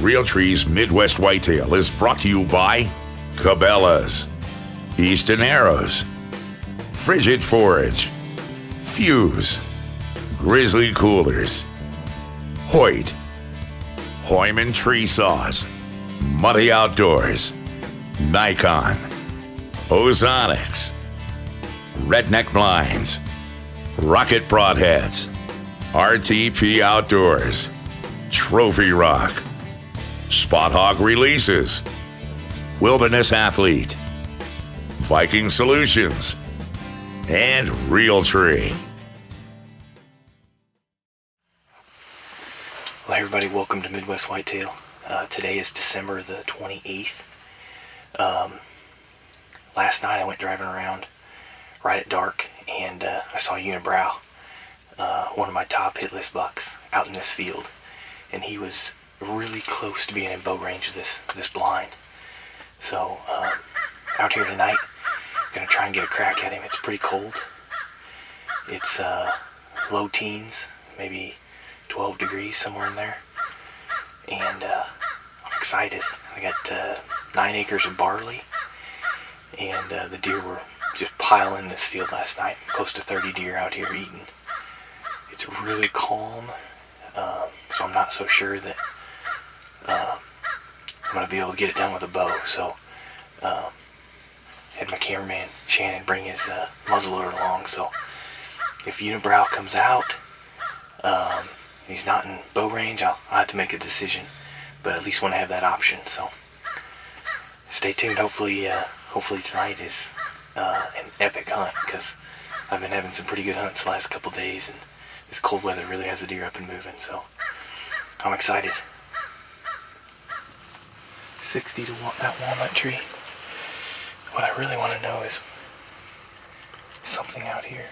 Realtree's Midwest Whitetail is brought to you by Cabela's, Easton Arrows, Frigid Forage, Fuse, Grizzly Coolers, Hoyt, Hoyman Tree Saws, Muddy Outdoors, Nikon, Ozonics, Redneck Blinds, Rocket Broadheads, RTP Outdoors, Trophy Rock, Spot Hog Releases, Wilderness Athlete, Viking Solutions, and Realtree. Well, everybody, welcome to Midwest Whitetail. Today is December the 28th. Last night I went driving around right at dark and I saw Unibrow, one of my top hit list bucks, out in this field, and he was really close to being in bow range of this blind. So out here tonight, gonna try and get a crack at him. It's pretty cold. It's low teens, maybe 12 degrees, somewhere in there, and I'm excited. I got 9 acres of barley, and the deer were just piling this field last night. Close to 30 deer out here eating. It's really calm, so I'm not so sure that I'm going to be able to get it done with a bow. So had my cameraman Shannon bring his muzzleloader along, so if Unibrow comes out, he's not in bow range, I'll have to make a decision, but at least want to have that option. So stay tuned. Hopefully tonight is an epic hunt, because I've been having some pretty good hunts the last couple days, and this cold weather really has the deer up and moving, so I'm excited. 60 to that walnut tree. What I really want to know is something out here,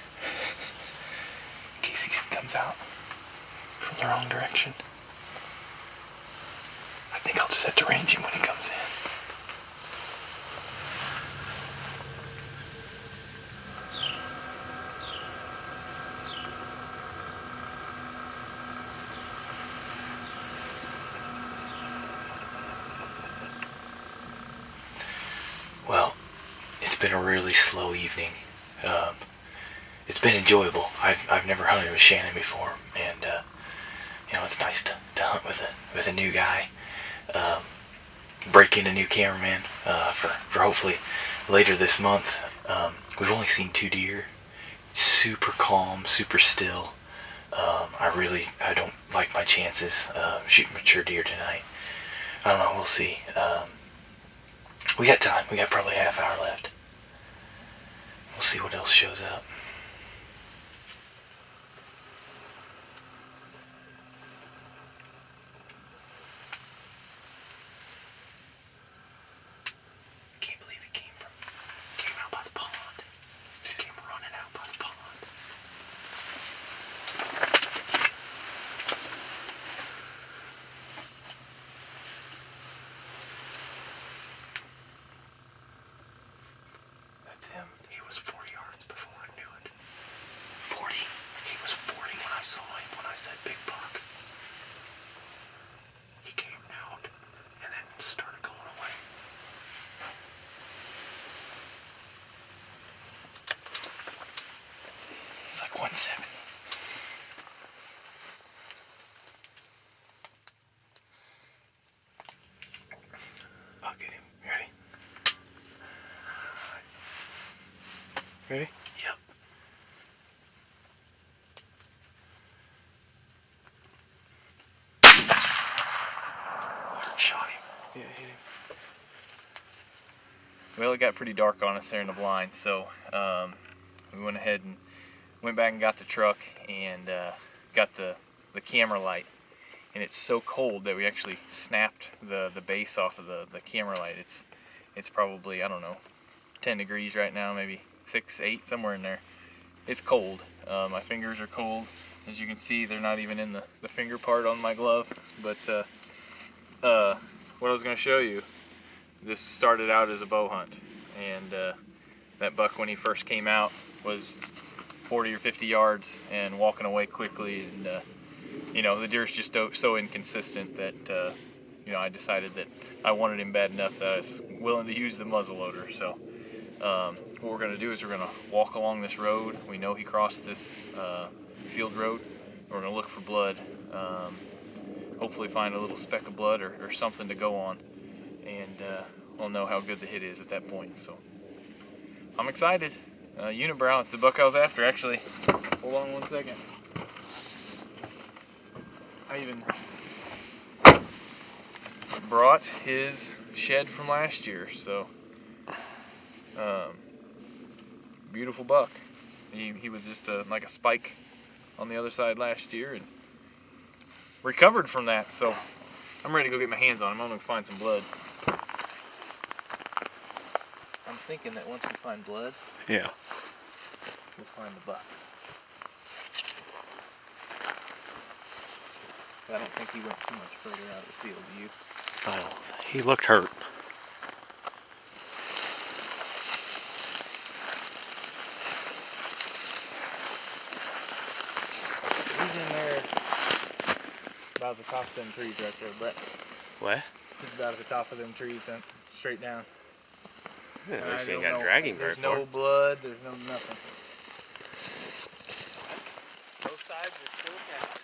in case he comes out from the wrong direction. I think I'll just have to range him when he comes in. Well, it's been a really slow evening. It's been enjoyable. I've never hunted with Shannon before, and it's nice to hunt with a new guy. Break in a new cameraman for hopefully later this month. We've only seen 2 deer. Super calm, super still. I don't like my chances shooting mature deer tonight. I don't know. We'll see. We got time. We got probably a half hour left. We'll see what else shows up. Can't believe it came out by the pond. It came running out by the pond. That's him. He was 40 yards before I knew it. 40? He was 40 when I saw him, when I said big buck. He came out and then started going away. It's like 170. I'll get him. You ready? Ready? Yep. Shot him. Yeah, hit him. Well, it got pretty dark on us there in the blind, so we went ahead and went back and got the truck and got the camera light. And it's so cold that we actually snapped the base off of the camera light. It's probably, I don't know, 10 degrees right now, maybe 6, 8, somewhere in there. It's cold. My fingers are cold. As you can see, they're not even in the finger part on my glove. But what I was going to show you, this started out as a bow hunt. And that buck, when he first came out, was 40 or 50 yards and walking away quickly. And the deer's just so inconsistent that I decided that I wanted him bad enough that I was willing to use the muzzleloader. So what we're going to do is we're going to walk along this road. We know he crossed this field road. We're going to look for blood. Hopefully find a little speck of blood or something to go on. And we'll know how good the hit is at that point. So I'm excited. Unibrow, it's the buck I was after, actually. Hold on 1 second. I even brought his shed from last year, so beautiful buck. He was just like a spike on the other side last year and recovered from that, so I'm ready to go get my hands on him. I'm going to find some blood. I'm thinking that once we find blood, yeah, we'll find the buck. I don't think he went too much further out of the field, do you? well, he looked hurt. He's in there about the top of them trees right there, Brett. What? He's about at the top of them trees, straight down. Yeah, at least I you ain't don't got know. dragging very There's far. no blood, there's no nothing. Both sides are still attached.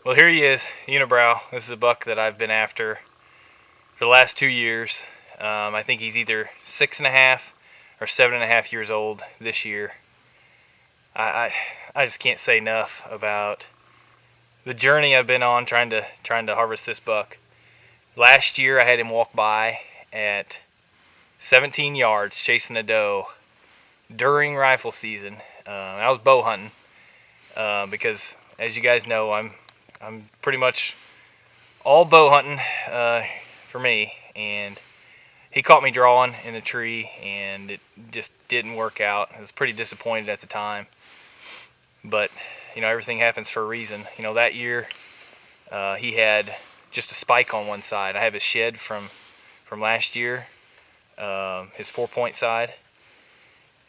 Well, here he is, Unibrow. This is a buck that I've been after for the last 2 years. I think he's either 6.5 or 7.5 years old this year. I just can't say enough about the journey I've been on trying to harvest this buck. Last year I had him walk by at 17 yards chasing a doe during rifle season. I was bow hunting because, as you guys know, I'm pretty much all bow hunting for me, and he caught me drawing in a tree, and it just didn't work out. I was pretty disappointed at the time, but everything happens for a reason. That year he had just a spike on one side. I have his shed from last year, his 4-point side,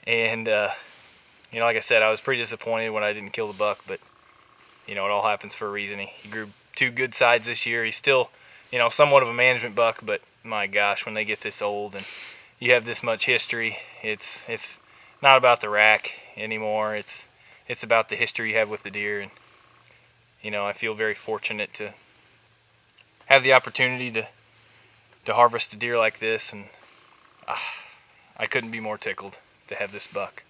and like I said, I was pretty disappointed when I didn't kill the buck, but it all happens for a reason. He grew 2 good sides this year. He's still, somewhat of a management buck, but my gosh, when they get this old and you have this much history, it's not about the rack anymore. It's about the history you have with the deer, and I feel very fortunate to have the opportunity to harvest a deer like this, and I couldn't be more tickled to have this buck.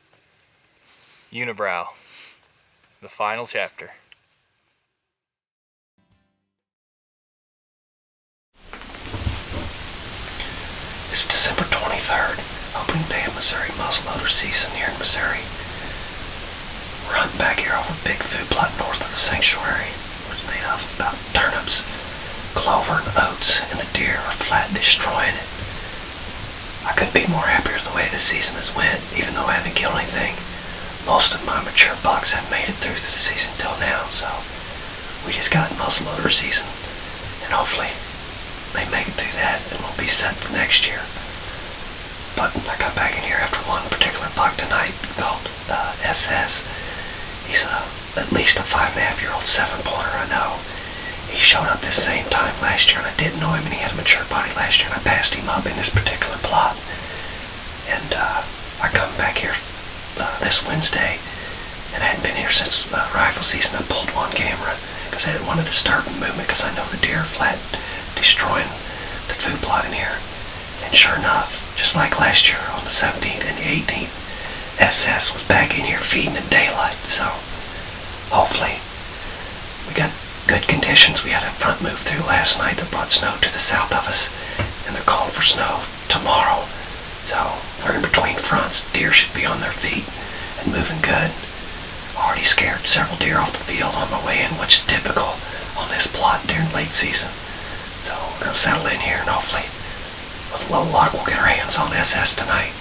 Unibrow, the final chapter. It's December 23rd, opening day of Missouri muzzleloader season here in Missouri. We're hunting back here over a big food plot north of the sanctuary. It's made of about turnips, clover, and oats, and the deer are flat destroying it. I couldn't be more happier with the way this season has went, even though I haven't killed anything. Most of my mature bucks have made it through the season till now, so we just got muzzleloader season, and hopefully they make it through that and we'll be set for next year. But I got back in here after one particular buck tonight called SS. He's at least a 5.5-year-old 7-pointer, I know. He showed up this same time last year, and I didn't know him, and he had a mature body last year, and I passed him up in this particular plot. And I come back here this Wednesday, and I hadn't been here since rifle season. I pulled one camera because I didn't want to disturb the movement, because I know the deer are flat destroying the food plot in here. And sure enough, just like last year on the 17th and the 18th, SS was back in here feeding in daylight. So hopefully we got good conditions. We had a front move through last night that brought snow to the south of us, and they're calling for snow tomorrow. So we're in between fronts. Deer should be on their feet and moving good. Already scared several deer off the field on my way in, which is typical on this plot during late season. So we're going to settle in here, and hopefully with a little luck we'll get our hands on SS tonight.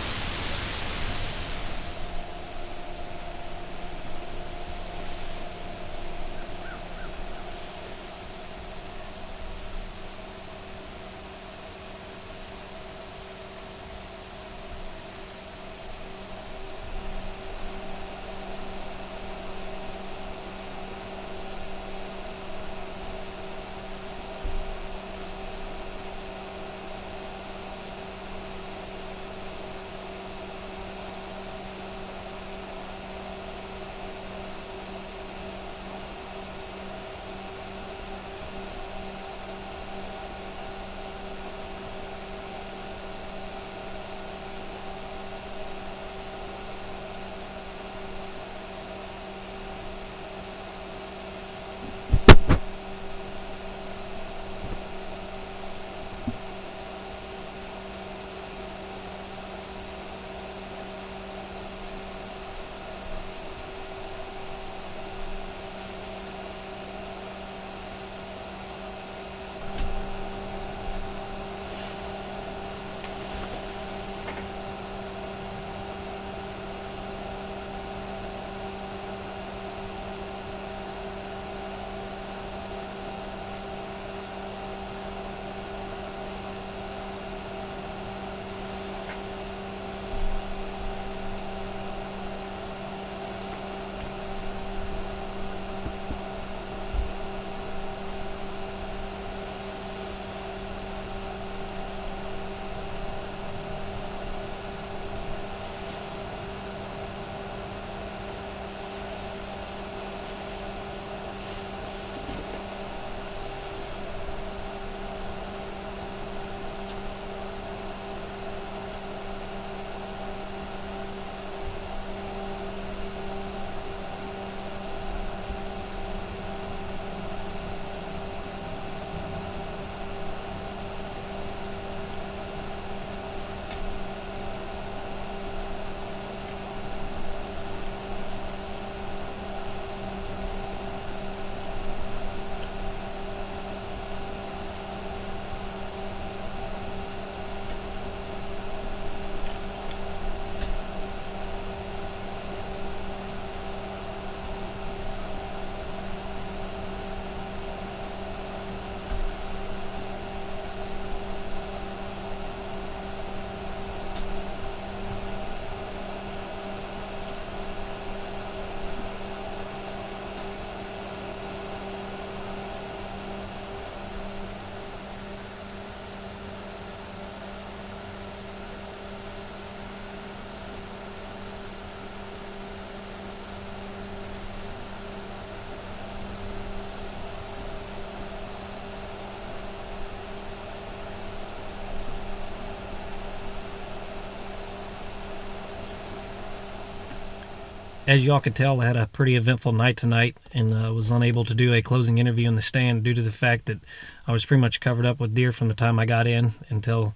As y'all could tell, I had a pretty eventful night tonight and was unable to do a closing interview in the stand due to the fact that I was pretty much covered up with deer from the time I got in until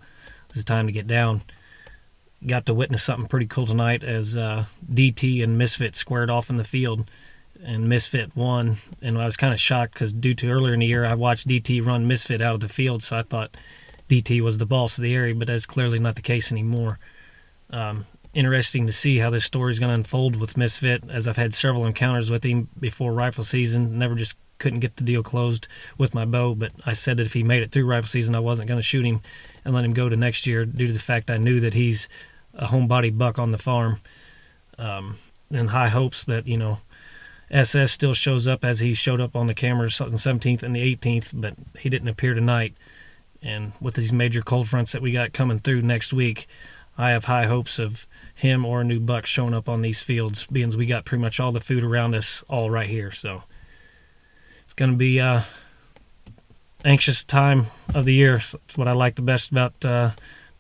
it was time to get down. Got to witness something pretty cool tonight as DT and Misfit squared off in the field, and Misfit won. And I was kind of shocked because due to earlier in the year I watched DT run Misfit out of the field, so I thought DT was the boss of the area, but that's clearly not the case anymore. Interesting to see how this story is going to unfold with Misfit, as I've had several encounters with him before rifle season. Never just couldn't get the deal closed with my bow, but I said that if he made it through rifle season, I wasn't going to shoot him and let him go to next year due to the fact I knew that he's a homebody buck on the farm. And high hopes that, SS still shows up as he showed up on the cameras on the 17th and the 18th, but he didn't appear tonight. And with these major cold fronts that we got coming through next week, I have high hopes of him or a new buck showing up on these fields, being we got pretty much all the food around us all right here. So it's going to be anxious time of the year. It's what I like the best about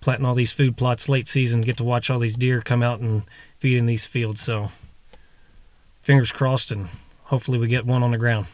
planting all these food plots late season, get to watch all these deer come out and feed in these fields. So fingers crossed, and hopefully we get one on the ground.